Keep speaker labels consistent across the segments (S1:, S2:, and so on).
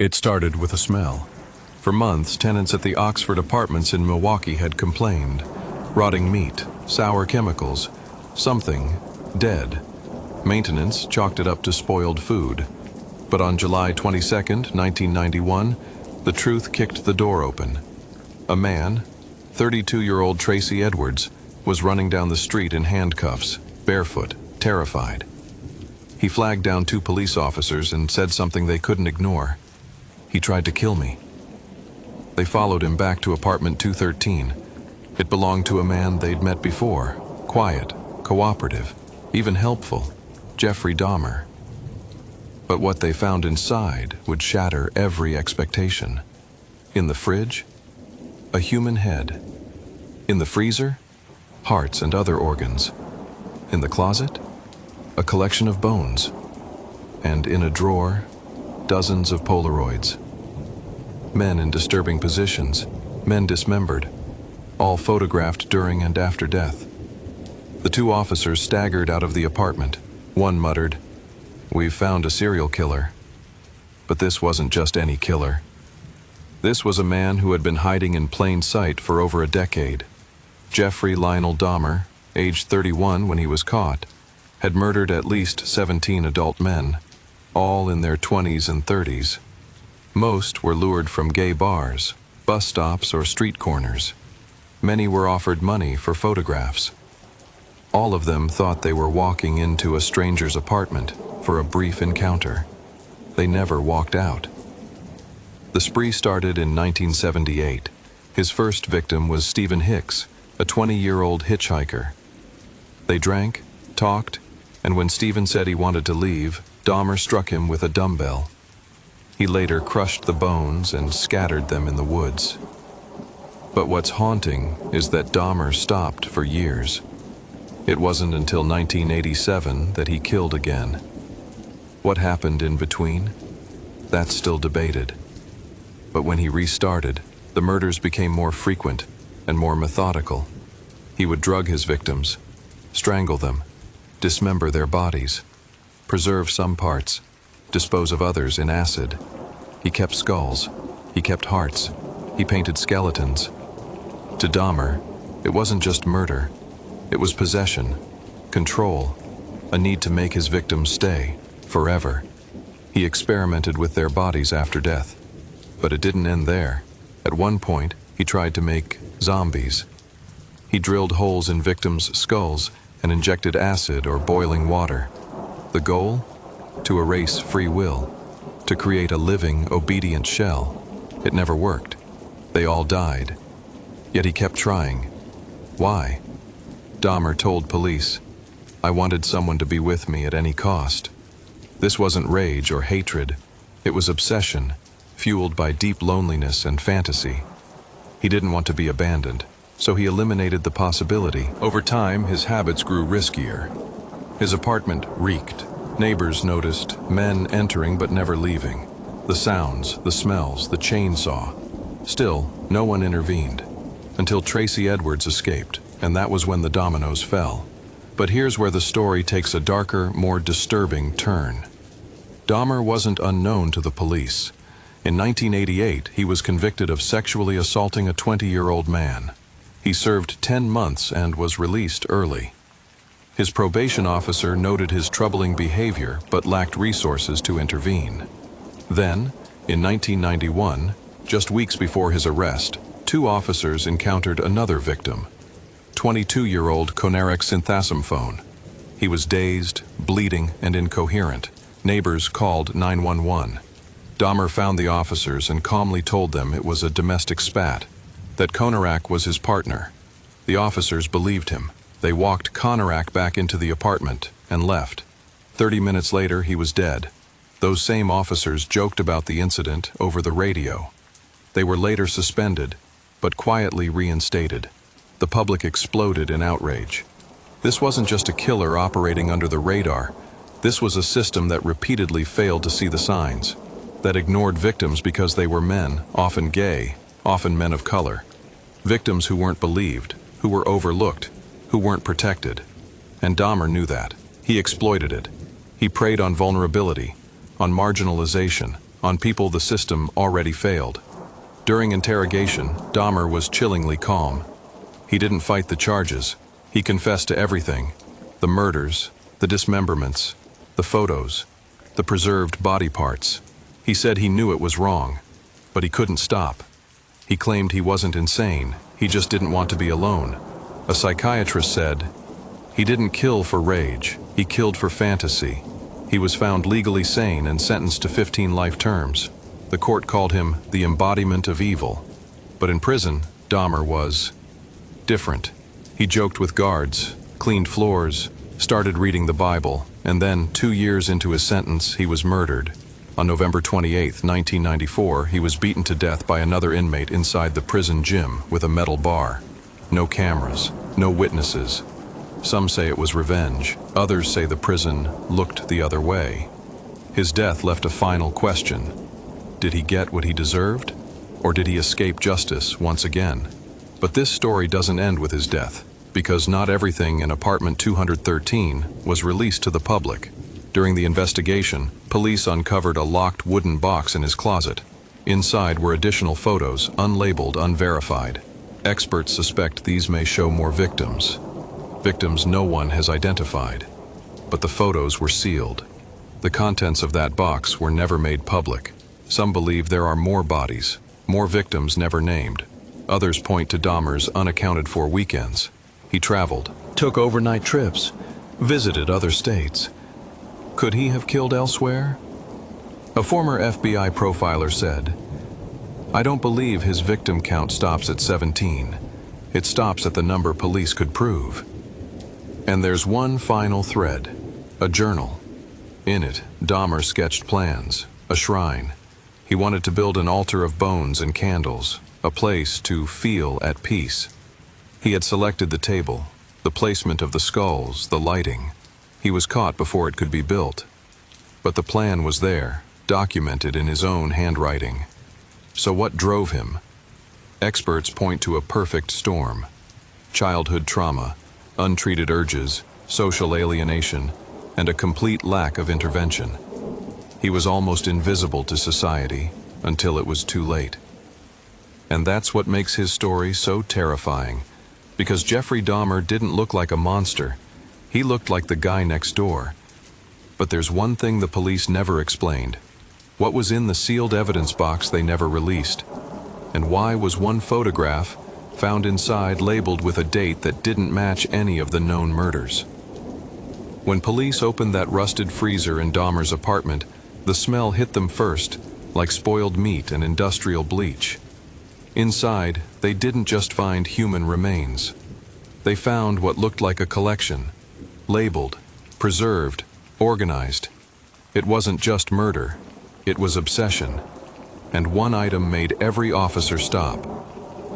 S1: It started with a smell. For months, tenants at the Oxford Apartments in Milwaukee had complained. Rotting meat, sour chemicals, something dead. Maintenance chalked it up to spoiled food. But on July 22, 1991, the truth kicked the door open. A man, 32-year-old Tracy Edwards, was running down the street in handcuffs, barefoot, terrified. He flagged down 2 police officers and said something they couldn't ignore. He tried to kill me. They followed him back to apartment 213. It belonged to a man they'd met before, quiet, cooperative, even helpful, Jeffrey Dahmer. But what they found inside would shatter every expectation. In the fridge, a human head. In the freezer, hearts and other organs. In the closet, a collection of bones. And in a drawer, dozens of Polaroids. Men in disturbing positions, men dismembered, all photographed during and after death. The 2 officers staggered out of the apartment. One muttered, "We've found a serial killer." But this wasn't just any killer. This was a man who had been hiding in plain sight for over a decade. Jeffrey Lionel Dahmer, aged 31 when he was caught, had murdered at least 17 adult men, all in their 20s and 30s. Most were lured from gay bars, bus stops, or street corners. Many were offered money for photographs. All of them thought they were walking into a stranger's apartment for a brief encounter. They never walked out. The spree started in 1978. His first victim was Stephen Hicks, a 20-year-old hitchhiker. They drank, talked, and when Stephen said he wanted to leave, Dahmer struck him with a dumbbell. He later crushed the bones and scattered them in the woods. But what's haunting is that Dahmer stopped for years. It wasn't until 1987 that he killed again. What happened in between? That's still debated. But when he restarted, the murders became more frequent and more methodical. He would drug his victims, strangle them, dismember their bodies, preserve some parts, dispose of others in acid. He kept skulls, he kept hearts, he painted skeletons. To Dahmer, it wasn't just murder. It was possession, control, a need to make his victims stay, forever. He experimented with their bodies after death. But it didn't end there. At one point, he tried to make zombies. He drilled holes in victims' skulls and injected acid or boiling water. The goal? To erase free will, to create a living, obedient shell. It never worked. They all died. Yet he kept trying. Why? Dahmer told police, "I wanted someone to be with me at any cost." This wasn't rage or hatred. It was obsession, fueled by deep loneliness and fantasy. He didn't want to be abandoned, so he eliminated the possibility. Over time, his habits grew riskier. His apartment reeked. Neighbors noticed men entering but never leaving. The sounds, the smells, the chainsaw. Still, no one intervened. Until Tracy Edwards escaped, and that was when the dominoes fell. But here's where the story takes a darker, more disturbing turn. Dahmer wasn't unknown to the police. In 1988, he was convicted of sexually assaulting a 20-year-old man. He served 10 months and was released early. His probation officer noted his troubling behavior but lacked resources to intervene. Then, in 1991, just weeks before his arrest, 2 officers encountered another victim, 22-year-old Konarek Synthasimphone. He was dazed, bleeding, and incoherent. Neighbors called 911. Dahmer found the officers and calmly told them it was a domestic spat, that Konarek was his partner. The officers believed him. They walked Konarek back into the apartment and left. 30 minutes later, he was dead. Those same officers joked about the incident over the radio. They were later suspended, but quietly reinstated. The public exploded in outrage. This wasn't just a killer operating under the radar. This was a system that repeatedly failed to see the signs, that ignored victims because they were men, often gay, often men of color. Victims who weren't believed, who were overlooked, who weren't protected. And Dahmer knew that. He exploited it. He preyed on vulnerability, on marginalization, on people the system already failed. During interrogation, Dahmer was chillingly calm. He didn't fight the charges. He confessed to everything: the murders, the dismemberments, the photos, the preserved body parts. He said he knew it was wrong, but he couldn't stop. He claimed he wasn't insane, he just didn't want to be alone. A psychiatrist said, "He didn't kill for rage, he killed for fantasy." He was found legally sane and sentenced to 15 life terms. The court called him the embodiment of evil. But in prison, Dahmer was different. He joked with guards, cleaned floors, started reading the Bible, and then, 2 years into his sentence, he was murdered. On November 28, 1994, he was beaten to death by another inmate inside the prison gym with a metal bar. No cameras, no witnesses. Some say it was revenge. Others say the prison looked the other way. His death left a final question. Did he get what he deserved? Or did he escape justice once again? But this story doesn't end with his death, because not everything in apartment 213 was released to the public. During the investigation, police uncovered a locked wooden box in his closet. Inside were additional photos, unlabeled, unverified. Experts suspect these may show more victims. Victims no one has identified. But the photos were sealed. The contents of that box were never made public. Some believe there are more bodies, more victims never named. Others point to Dahmer's unaccounted-for weekends. He traveled, took overnight trips, visited other states. Could he have killed elsewhere? A former FBI profiler said, "I don't believe his victim count stops at 17. It stops at the number police could prove." And there's one final thread, a journal. In it, Dahmer sketched plans, a shrine. He wanted to build an altar of bones and candles, a place to feel at peace. He had selected the table, the placement of the skulls, the lighting. He was caught before it could be built. But the plan was there, documented in his own handwriting. So what drove him? Experts point to a perfect storm. Childhood trauma, untreated urges, social alienation, and a complete lack of intervention. He was almost invisible to society until it was too late. And that's what makes his story so terrifying, because Jeffrey Dahmer didn't look like a monster. He looked like the guy next door. But there's one thing the police never explained. What was in the sealed evidence box they never released? And why was one photograph found inside labeled with a date that didn't match any of the known murders? When police opened that rusted freezer in Dahmer's apartment, the smell hit them first, like spoiled meat and industrial bleach. Inside, they didn't just find human remains. They found what looked like a collection, labeled, preserved, organized. It wasn't just murder, it was obsession. And one item made every officer stop.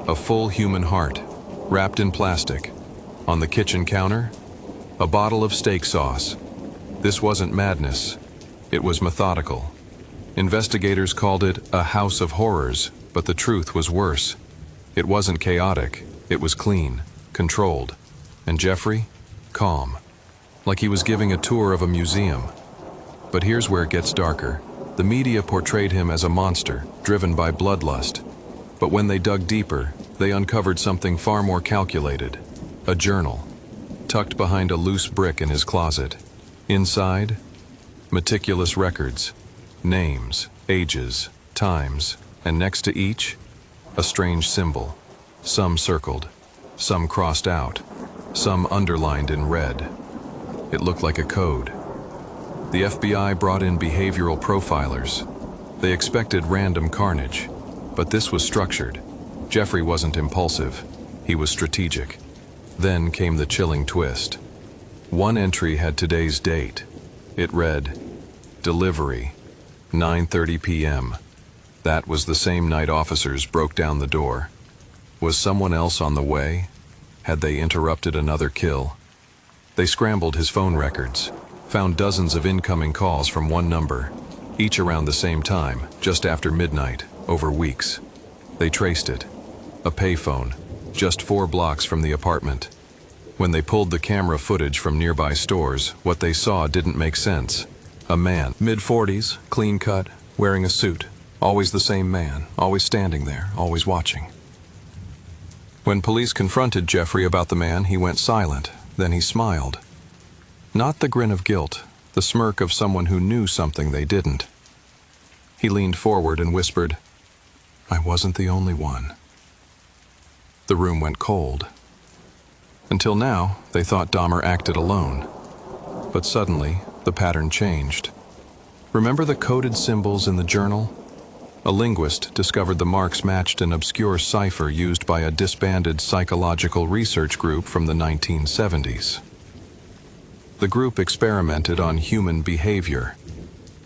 S1: A full human heart, wrapped in plastic. On the kitchen counter, a bottle of steak sauce. This wasn't madness, it was methodical. Investigators called it a house of horrors, but the truth was worse. It wasn't chaotic, it was clean, controlled. And Jeffrey? Calm. Like he was giving a tour of a museum. But here's where it gets darker. The media portrayed him as a monster, driven by bloodlust. But when they dug deeper, they uncovered something far more calculated. A journal, tucked behind a loose brick in his closet. Inside, meticulous records, names, ages, times, and next to each, a strange symbol. Some circled, some crossed out, some underlined in red. It looked like a code. The FBI brought in behavioral profilers. They expected random carnage, but this was structured. Jeffrey wasn't impulsive, he was strategic. Then came the chilling twist. One entry had today's date. It read, "Delivery, 9:30 p.m. That was the same night officers broke down the door. Was someone else on the way? Had they interrupted another kill? They scrambled his phone records, found dozens of incoming calls from one number, each around the same time, just after midnight, over weeks. They traced it. A payphone, just 4 blocks from the apartment. When they pulled the camera footage from nearby stores, what they saw didn't make sense. A man, mid-40s, clean-cut, wearing a suit, always the same man, always standing there, always watching. When police confronted Jeffrey about the man, he went silent. Then he smiled. Not the grin of guilt, the smirk of someone who knew something they didn't. He leaned forward and whispered, "I wasn't the only one." The room went cold. Until now, they thought Dahmer acted alone. But suddenly, the pattern changed. Remember the coded symbols in the journal? A linguist discovered the marks matched an obscure cipher used by a disbanded psychological research group from the 1970s. The group experimented on human behavior,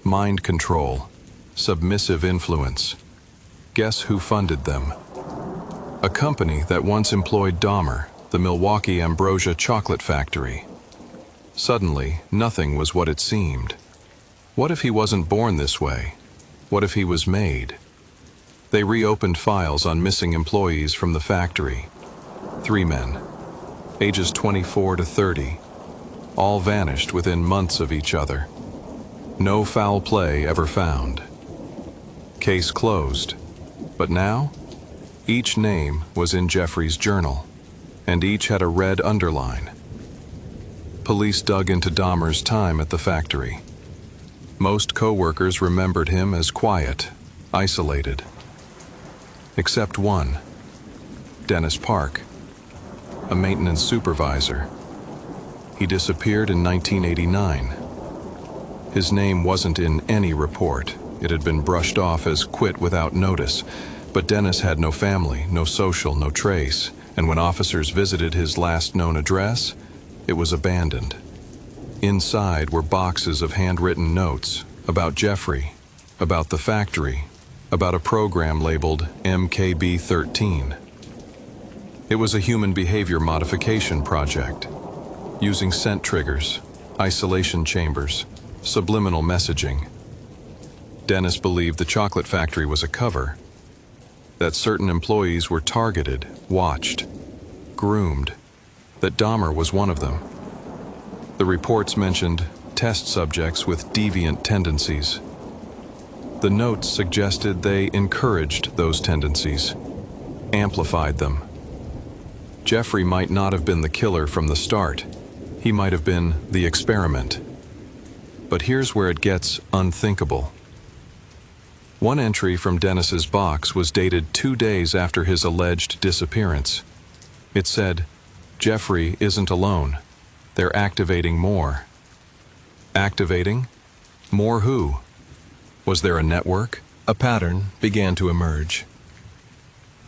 S1: mind control, submissive influence. Guess who funded them? A company that once employed Dahmer, the Milwaukee Ambrosia Chocolate Factory. Suddenly, nothing was what it seemed. What if he wasn't born this way? What if he was made? They reopened files on missing employees from the factory. 3 men, ages 24 to 30, all vanished within months of each other. No foul play ever found. Case closed. But now, each name was in Jeffrey's journal, and each had a red underline. Police dug into Dahmer's time at the factory. Most co-workers remembered him as quiet, isolated. Except one, Dennis Park, a maintenance supervisor. He disappeared in 1989. His name wasn't in any report. It had been brushed off as quit without notice. But Dennis had no family, no social, no trace. And when officers visited his last known address, it was abandoned. Inside were boxes of handwritten notes about Jeffrey, about the factory, about a program labeled MKB-13. It was a human behavior modification project, using scent triggers, isolation chambers, subliminal messaging. Dennis believed the chocolate factory was a cover, that certain employees were targeted, watched, groomed, that Dahmer was one of them. The reports mentioned test subjects with deviant tendencies. The notes suggested they encouraged those tendencies, amplified them. Jeffrey might not have been the killer from the start. He might have been the experiment. But here's where it gets unthinkable. One entry from Dennis's box was dated 2 days after his alleged disappearance. It said, "Jeffrey isn't alone. They're activating more." Activating? More who? Was there a network? A pattern began to emerge.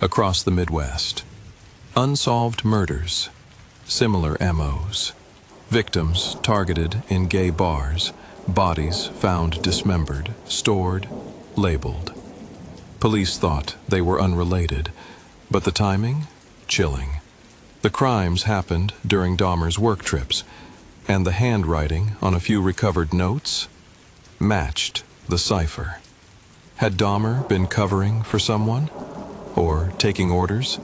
S1: Across the Midwest. Unsolved murders. Similar MOs. Victims targeted in gay bars. Bodies found dismembered, stored, labeled. Police thought they were unrelated, but the timing? Chilling. The crimes happened during Dahmer's work trips, and the handwriting on a few recovered notes matched the cipher. Had Dahmer been covering for someone? Or taking orders?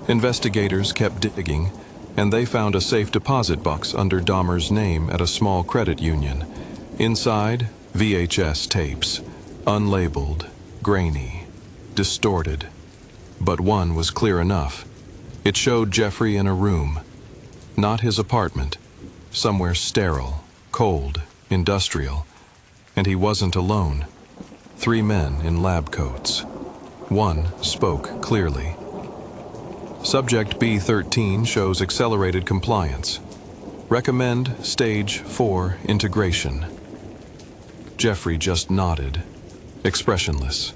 S1: Investigators kept digging, and they found a safe deposit box under Dahmer's name at a small credit union. Inside, VHS tapes, unlabeled, grainy, distorted. But one was clear enough. It showed Jeffrey in a room, not his apartment, somewhere sterile, cold, industrial. And he wasn't alone. 3 men in lab coats. One spoke clearly. Subject B13 shows accelerated compliance. Recommend stage 4 integration. Jeffrey just nodded, expressionless.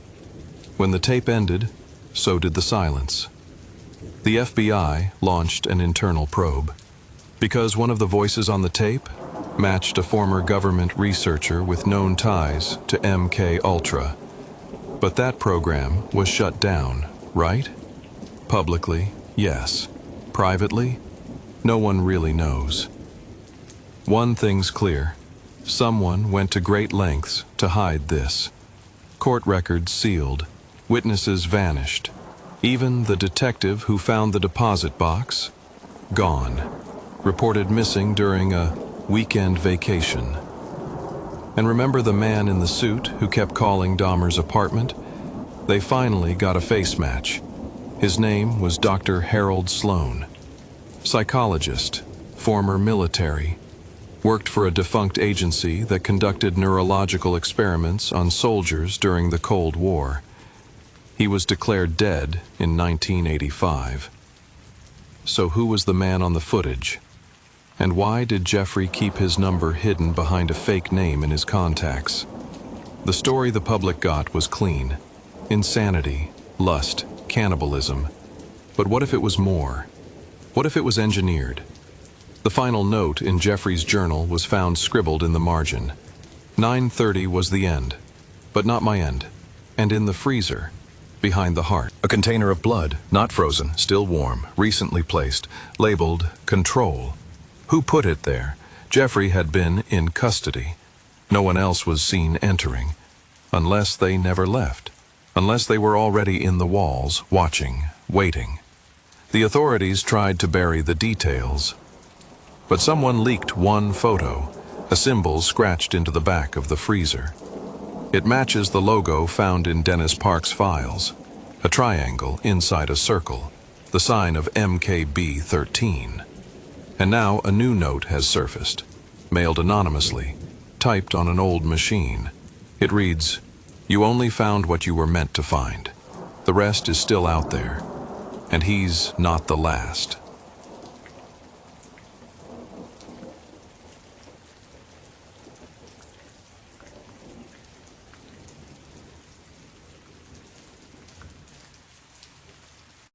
S1: When the tape ended, so did the silence. The FBI launched an internal probe, because one of the voices on the tape matched a former government researcher with known ties to MK Ultra. But that program was shut down, right? Publicly, yes. Privately, no one really knows. One thing's clear. Someone went to great lengths to hide this. Court records sealed. Witnesses vanished. Even the detective who found the deposit box, gone. Reported missing during a weekend vacation. And remember the man in the suit who kept calling Dahmer's apartment? They finally got a face match. His name was Dr. Harold Sloan. Psychologist, former military, worked for a defunct agency that conducted neurological experiments on soldiers during the Cold War. He was declared dead in 1985. So who was the man on the footage? And why did Jeffrey keep his number hidden behind a fake name in his contacts? The story the public got was clean. Insanity, lust, cannibalism. But what if it was more? What if it was engineered? The final note in Jeffrey's journal was found scribbled in the margin. 9:30 was the end, but not my end. And in the freezer, behind the heart, a container of blood, not frozen, still warm, recently placed, labeled Control. Who put it there? Jeffrey had been in custody. No one else was seen entering, unless they never left, unless they were already in the walls, watching, waiting. The authorities tried to bury the details, but someone leaked one photo, a symbol scratched into the back of the freezer. It matches the logo found in Dennis Park's files, a triangle inside a circle, the sign of MKB-13. And now a new note has surfaced, mailed anonymously, typed on an old machine. It reads, "You only found what you were meant to find. The rest is still out there, and he's not the last."